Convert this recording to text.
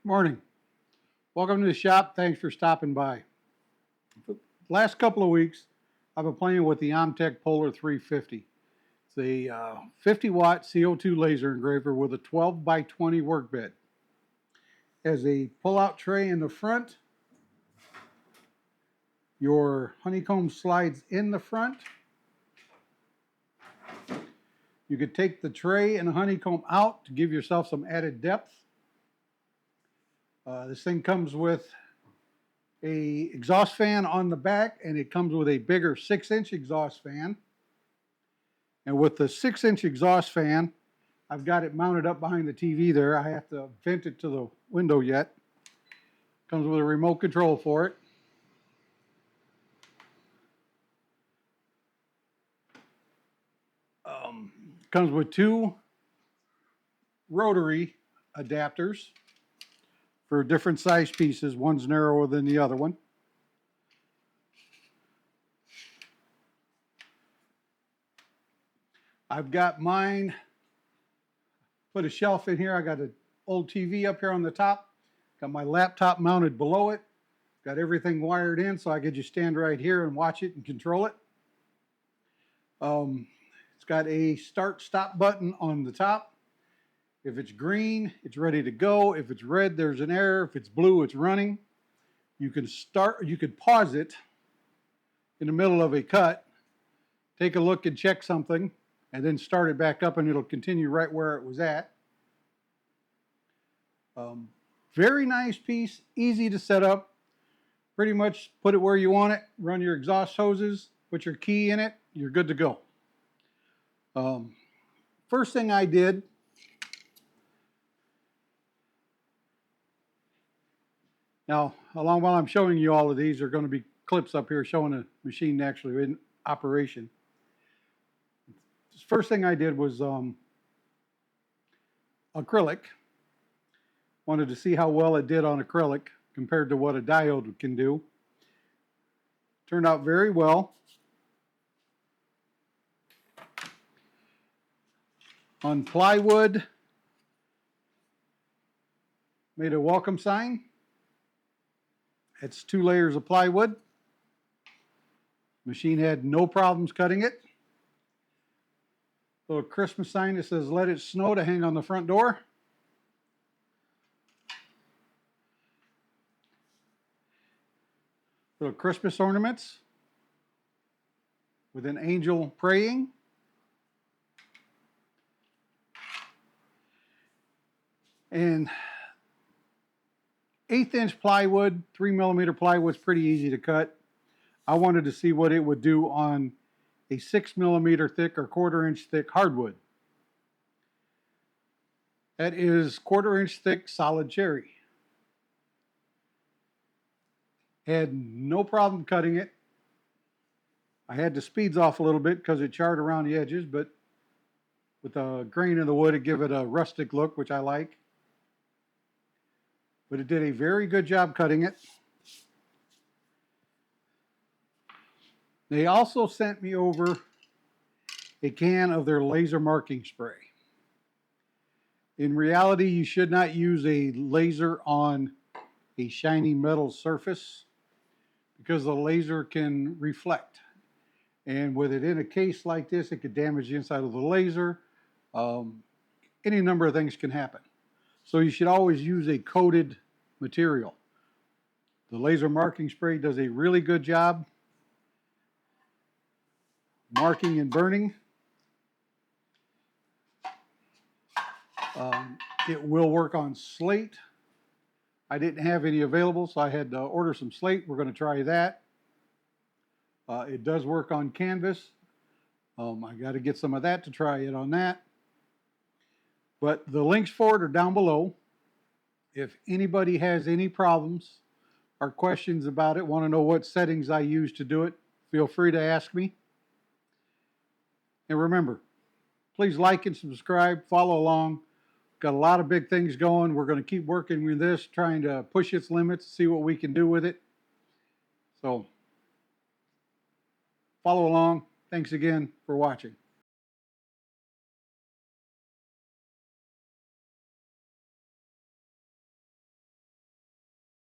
Morning. Welcome to the shop. Thanks for stopping by. The last couple of weeks, I've been playing with the Omtech Polar 350. It's a 50-watt CO2 laser engraver with a 12 by 20 workbed. Has a pull-out tray in the front. Your honeycomb slides in the front. You could take the tray and the honeycomb out to give yourself some added depth. This thing comes with a exhaust fan on the back, and it comes with a bigger 6-inch exhaust fan. And with the 6-inch exhaust fan, I've got it mounted up behind the TV there. I have to vent it to the window yet. Comes with a remote control for it. Comes with two rotary adapters for different size pieces. One's narrower than the other one. I've got mine, put a shelf in here. I got an old TV up here on the top. Got my laptop mounted below it. Got everything wired in so I could just stand right here and watch it and control it. It's got a start-stop button on the top. If it's green, it's ready to go. If it's red, there's an error. If it's blue, it's running. You can pause it in the middle of a cut, take a look and check something, and then start it back up, and it'll continue right where it was at. Very nice piece, easy to set up. Pretty much put it where you want it, run your exhaust hoses, put your key in it, you're good to go. First thing I did, now while I'm showing you all of these, there are going to be clips up here showing the machine actually in operation. First thing I did was acrylic. Wanted to see how well it did on acrylic compared to what a diode can do. Turned out very well. On plywood, made a welcome sign. It's 2 layers of plywood. Machine had no problems cutting it. Little Christmas sign that says "Let it snow" to hang on the front door. Little Christmas ornaments with an angel praying. And 1/8-inch plywood, 3mm plywood's pretty easy to cut. I wanted to see what it would do on a 6mm thick or 1/4-inch thick hardwood. That is 1/4-inch thick solid cherry. Had no problem cutting it. I had the speeds off a little bit because it charred around the edges, but with the grain of the wood, it gave it a rustic look, which I like. But it did a very good job cutting it. They also sent me over a can of their laser marking spray. In reality, you should not use a laser on a shiny metal surface because the laser can reflect. And with it in a case like this, it could damage the inside of the laser. Any number of things can happen. So you should always use a coated material. The laser marking spray does a really good job marking and burning. It will work on slate. I didn't have any available, so I had to order some slate. We're going to try that. It does work on canvas. I got to get some of that to try it on that. But the links for it are down below. If anybody has any problems or questions about it, want to know what settings I use to do it, feel free to ask me. And remember, please like and subscribe, follow along. Got a lot of big things going. We're going to keep working with this, trying to push its limits, see what we can do with it. So, follow along. Thanks again for watching.